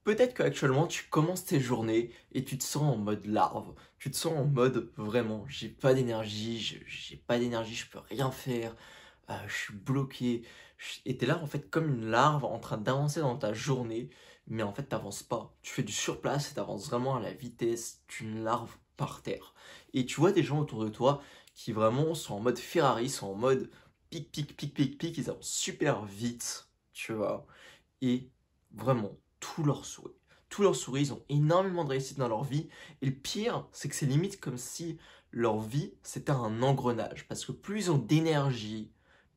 peut-être qu'actuellement tu commences tes journées et tu te sens en mode larve. Tu te sens en mode vraiment, j'ai pas d'énergie, j'ai pas d'énergie, je peux rien faire, je suis bloqué. Et t'es là en fait comme une larve en train d'avancer dans ta journée, mais en fait t'avances pas. Tu fais du surplace et t'avances vraiment à la vitesse d'une larve par terre. Et tu vois des gens autour de toi qui vraiment sont en mode Ferrari, sont en mode pic, pic, pic, pic, pic, ils avancent super vite, tu vois. Et vraiment, tous leurs souhaits. Tous leurs souhaits, ils ont énormément de réussite dans leur vie. Et le pire, c'est que c'est limite comme si leur vie, c'était un engrenage. Parce que plus ils ont d'énergie,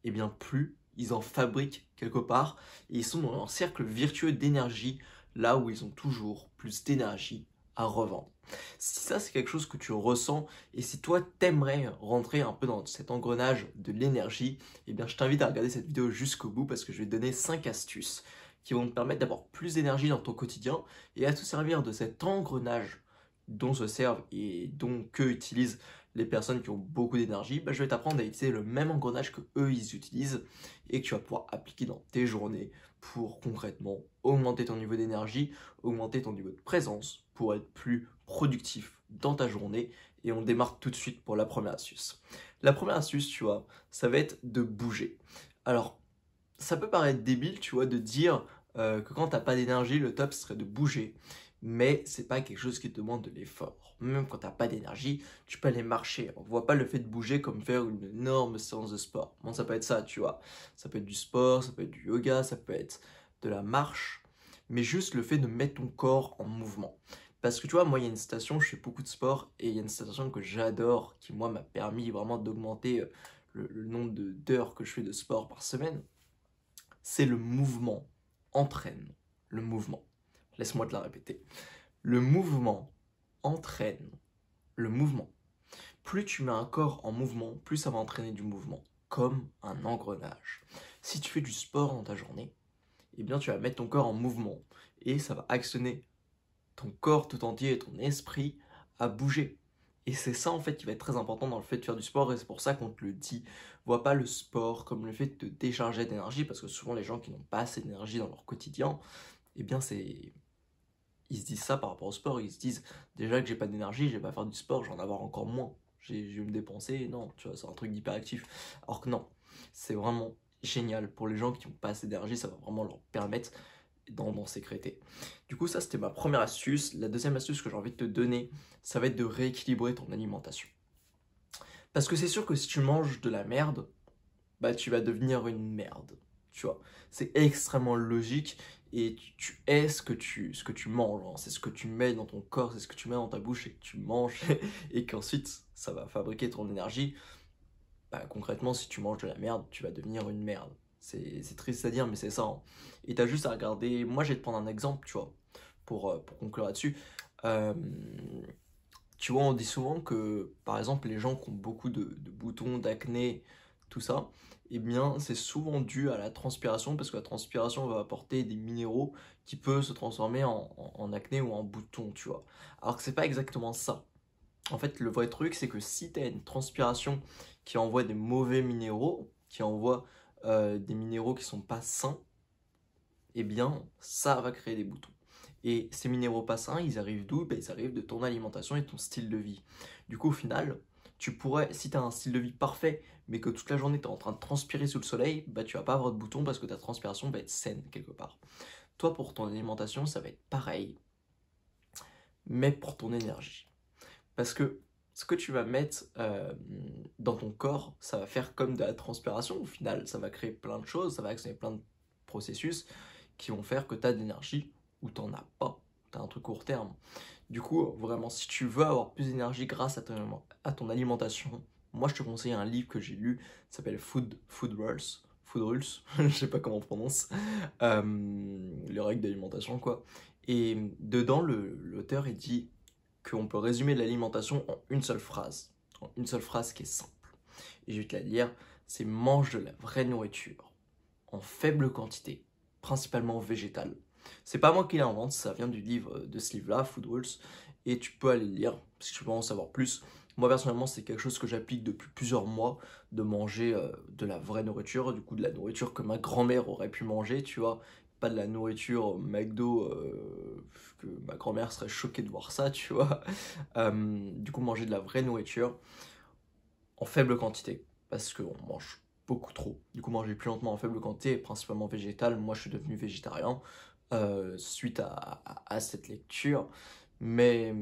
et bien plus ils en fabriquent quelque part. Et ils sont dans un cercle vertueux d'énergie, là où ils ont toujours plus d'énergie à revendre. Si ça, c'est quelque chose que tu ressens, et si toi, t'aimerais rentrer un peu dans cet engrenage de l'énergie, eh bien, je t'invite à regarder cette vidéo jusqu'au bout parce que je vais te donner 5 astuces qui vont te permettre d'avoir plus d'énergie dans ton quotidien et à te servir de cet engrenage dont se servent et dont que utilisent les personnes qui ont beaucoup d'énergie. Je vais t'apprendre à utiliser le même engrenage que eux ils utilisent et que tu vas pouvoir appliquer dans tes journées pour concrètement augmenter ton niveau d'énergie, augmenter ton niveau de présence pour être plus productif dans ta journée. Et on démarre tout de suite pour la première astuce. La première astuce, tu vois, ça va être de bouger. Alors, ça peut paraître débile, tu vois, de dire que quand t'as pas d'énergie, le top serait de bouger. Mais c'est pas quelque chose qui te demande de l'effort. Même quand t'as pas d'énergie, tu peux aller marcher. On voit pas le fait de bouger comme faire une énorme séance de sport. Bon, ça peut être ça, tu vois. Ça peut être du sport, ça peut être du yoga, ça peut être de la marche. Mais juste le fait de mettre ton corps en mouvement. Parce que tu vois, moi, il y a une station, je fais beaucoup de sport, et il y a une station que j'adore, qui moi m'a permis vraiment d'augmenter le nombre d'heures que je fais de sport par semaine. C'est le mouvement entraîne le mouvement. Laisse-moi te la répéter. Le mouvement entraîne le mouvement. Plus tu mets un corps en mouvement, plus ça va entraîner du mouvement, comme un engrenage. Si tu fais du sport dans ta journée, eh bien tu vas mettre ton corps en mouvement et ça va actionner ton corps tout entier et ton esprit à bouger. Et c'est ça en fait qui va être très important dans le fait de faire du sport et c'est pour ça qu'on te le dit. Vois pas le sport comme le fait de te décharger d'énergie parce que souvent les gens qui n'ont pas assez d'énergie dans leur quotidien, eh bien c'est... Ils se disent ça par rapport au sport, ils se disent déjà que j'ai pas d'énergie, je vais pas faire du sport, je vais en avoir encore moins. Je vais me dépenser, non, tu vois, c'est un truc d'hyperactif. Alors que non, c'est vraiment génial pour les gens qui n'ont pas assez d'énergie, ça va vraiment leur permettre d'en sécréter. Du coup, ça c'était ma première astuce. La deuxième astuce que j'ai envie de te donner, ça va être de rééquilibrer ton alimentation. Parce que c'est sûr que si tu manges de la merde, bah tu vas devenir une merde. Tu vois, c'est extrêmement logique et tu es ce que tu manges, hein. C'est ce que tu mets dans ton corps, c'est ce que tu mets dans ta bouche et que tu manges et qu'ensuite ça va fabriquer ton énergie. Bah, concrètement, si tu manges de la merde, tu vas devenir une merde. C'est triste à dire, mais c'est ça, hein. Et t'as juste à regarder. Moi, je vais te prendre un exemple, tu vois, pour conclure là-dessus. Euh, Tu vois, on dit souvent que, par exemple, les gens qui ont beaucoup de boutons, d'acné, tout ça, eh bien, c'est souvent dû à la transpiration, parce que la transpiration va apporter des minéraux qui peuvent se transformer en acné ou en boutons, tu vois. Alors que c'est pas exactement ça. En fait, le vrai truc, c'est que si tu as une transpiration qui envoie des mauvais minéraux, qui envoie des minéraux qui sont pas sains, eh bien, ça va créer des boutons. Et ces minéraux pas sains, ils arrivent d'où? Ben, ils arrivent de ton alimentation et de ton style de vie. Du coup, au final, tu pourrais, si tu as un style de vie parfait, mais que toute la journée tu es en train de transpirer sous le soleil, bah, tu vas pas avoir de boutons parce que ta transpiration va être saine quelque part. Toi, pour ton alimentation, ça va être pareil, mais pour ton énergie. Parce que ce que tu vas mettre dans ton corps, ça va faire comme de la transpiration au final. Ça va créer plein de choses, ça va actionner plein de processus qui vont faire que tu as de l'énergie ou tu n'en as pas. Tu as un truc court terme. Du coup, vraiment, si tu veux avoir plus d'énergie grâce à ton alimentation, moi je te conseille un livre que j'ai lu, ça s'appelle Food Rules. Food Rules, je sais pas comment on prononce, les règles d'alimentation quoi. Et dedans, l'auteur il dit qu'on peut résumer l'alimentation en une seule phrase. En une seule phrase qui est simple. Et je vais te la lire, c'est mange de la vraie nourriture, en faible quantité, principalement végétale. C'est pas moi qui l'invente, ça vient du livre de ce livre-là, Food Rules, et tu peux aller le lire si tu veux en savoir plus. Moi personnellement, c'est quelque chose que j'applique depuis plusieurs mois, de manger de la vraie nourriture, du coup de la nourriture que ma grand-mère aurait pu manger, tu vois, pas de la nourriture McDo ma grand-mère serait choquée de voir ça, tu vois. Du coup, manger de la vraie nourriture en faible quantité, parce qu'on mange beaucoup trop. Du coup, manger plus lentement en faible quantité, principalement végétal. Moi, je suis devenu végétarien suite à cette lecture. Mais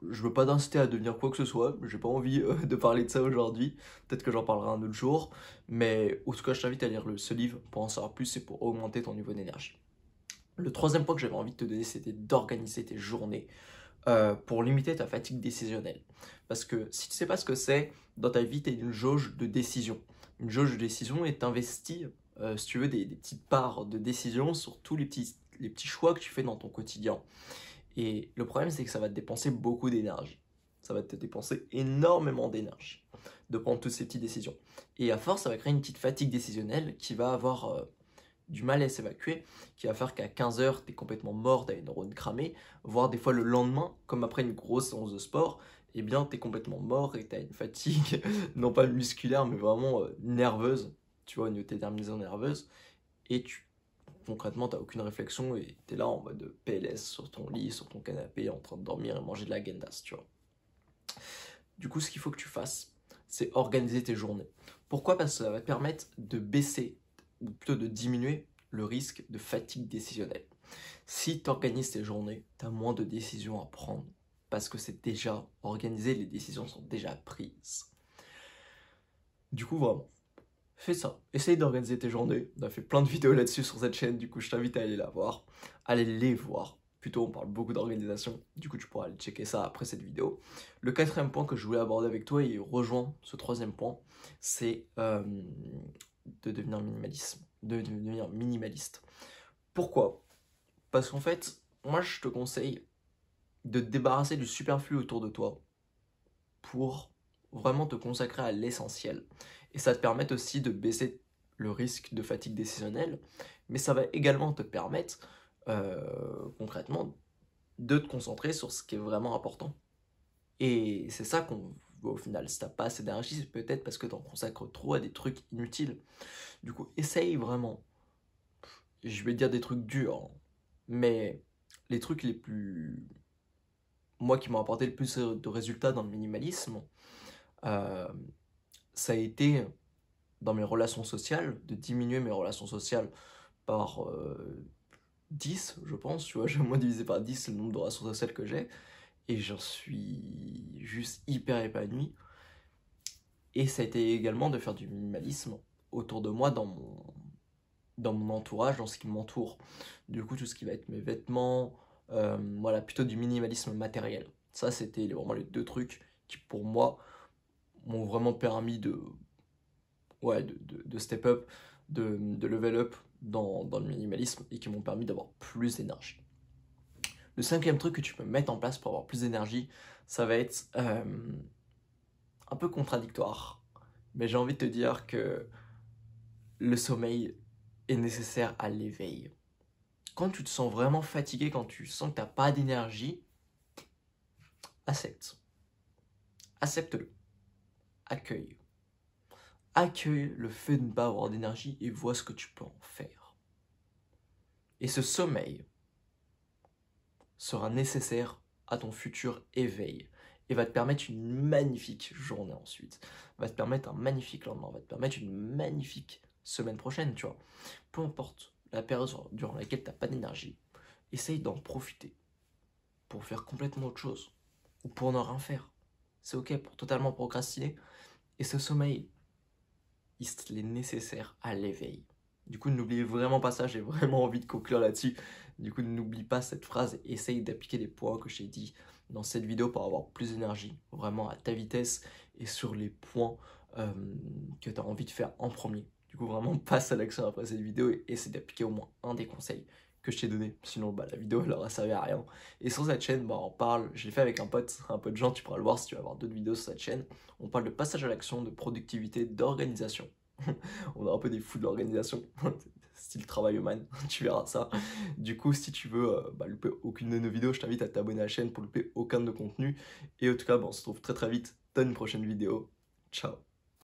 je veux pas t'inciter à devenir quoi que ce soit, j'ai pas envie de parler de ça aujourd'hui, peut-être que j'en parlerai un autre jour, mais en tout cas je t'invite à lire ce livre pour en savoir plus et pour augmenter ton niveau d'énergie. Le troisième point que j'avais envie de te donner, c'était d'organiser tes journées pour limiter ta fatigue décisionnelle. Parce que si tu sais pas ce que c'est, dans ta vie, tu as une jauge de décision. Une jauge de décision est investie, si tu veux, des petites parts de décision sur tous les petits choix que tu fais dans ton quotidien. Et le problème, c'est que ça va te dépenser beaucoup d'énergie. Ça va te dépenser énormément d'énergie de prendre toutes ces petites décisions. Et à force, ça va créer une petite fatigue décisionnelle qui va avoir du mal à s'évacuer, qui va faire qu'à 15 heures, tu es complètement mort, tu as les neurones cramés, voire des fois le lendemain, comme après une grosse séance de sport, eh bien, tu es complètement mort et tu as une fatigue, non pas musculaire, mais vraiment nerveuse, tu vois, une de tes terminaisons nerveuses, et concrètement, t'as aucune réflexion et t'es là en mode PLS sur ton lit, sur ton canapé, en train de dormir et manger de la Gendas, tu vois. Du coup, ce qu'il faut que tu fasses, c'est organiser tes journées. Pourquoi? Parce que ça va te permettre de baisser, ou plutôt de diminuer le risque de fatigue décisionnelle. Si tu organises tes journées, tu as moins de décisions à prendre. Parce que c'est déjà organisé, les décisions sont déjà prises. Du coup, vraiment, fais ça. Essaye d'organiser tes journées. On a fait plein de vidéos là-dessus sur cette chaîne, du coup je t'invite à aller la voir. Allez les voir. Plutôt on parle beaucoup d'organisation, du coup tu pourras aller checker ça après cette vidéo. Le quatrième point que je voulais aborder avec toi, et il rejoint ce troisième point, c'est de devenir minimaliste. Pourquoi? Parce qu'en fait, moi je te conseille de te débarrasser du superflu autour de toi pour vraiment te consacrer à l'essentiel. Et ça te permet aussi de baisser le risque de fatigue décisionnelle, mais ça va également te permettre concrètement de te concentrer sur ce qui est vraiment important. Et c'est ça qu'on voit au final. Si t'as pas assez d'énergie, c'est peut-être parce que t'en consacres trop à des trucs inutiles. Du coup, essaye vraiment. Je vais te dire des trucs durs, hein, mais les trucs les plus... Moi qui m'ont apporté le plus de résultats dans le minimalisme, euh, ça a été dans mes relations sociales, de diminuer mes relations sociales par 10, je pense, tu vois, j'ai au moins divisé par 10 le nombre de relations sociales que j'ai, et j'en suis juste hyper épanoui. Et ça a été également de faire du minimalisme autour de moi, dans mon entourage, dans ce qui m'entoure. Du coup, tout ce qui va être mes vêtements, voilà, plutôt du minimalisme matériel. Ça, c'était vraiment les deux trucs qui, pour moi, m'ont vraiment permis de step up, de level up dans le minimalisme et qui m'ont permis d'avoir plus d'énergie. Le cinquième truc que tu peux mettre en place pour avoir plus d'énergie, ça va être un peu contradictoire. Mais j'ai envie de te dire que le sommeil est nécessaire à l'éveil. Quand tu te sens vraiment fatigué, quand tu sens que tu n'as pas d'énergie, accepte. Accepte-le. Accueille. Accueille le fait de ne pas avoir d'énergie et vois ce que tu peux en faire. Et ce sommeil sera nécessaire à ton futur éveil et va te permettre une magnifique journée ensuite, va te permettre un magnifique lendemain, va te permettre une magnifique semaine prochaine, tu vois. Peu importe la période durant laquelle tu n'as pas d'énergie, essaye d'en profiter pour faire complètement autre chose ou pour ne rien faire. C'est ok pour totalement procrastiner. Et ce sommeil, il est nécessaire à l'éveil. Du coup, n'oubliez vraiment pas ça, j'ai vraiment envie de conclure là-dessus. Du coup, n'oublie pas cette phrase et essaye d'appliquer les points que j'ai dit dans cette vidéo pour avoir plus d'énergie, vraiment à ta vitesse et sur les points que tu as envie de faire en premier. Du coup, vraiment passe à l'action après cette vidéo et essaie d'appliquer au moins un des conseils que je t'ai donné. Sinon, la vidéo, elle aura servi à rien. Et sur cette chaîne, on parle, je l'ai fait avec un pote de gens, tu pourras le voir si tu vas voir d'autres vidéos sur cette chaîne. On parle de passage à l'action, de productivité, d'organisation. On a un peu des fous de l'organisation, style travail man, tu verras ça. Du coup, si tu veux louper aucune de nos vidéos, je t'invite à t'abonner à la chaîne pour louper aucun de nos contenus. Et en tout cas, on se retrouve très très vite dans une prochaine vidéo. Ciao.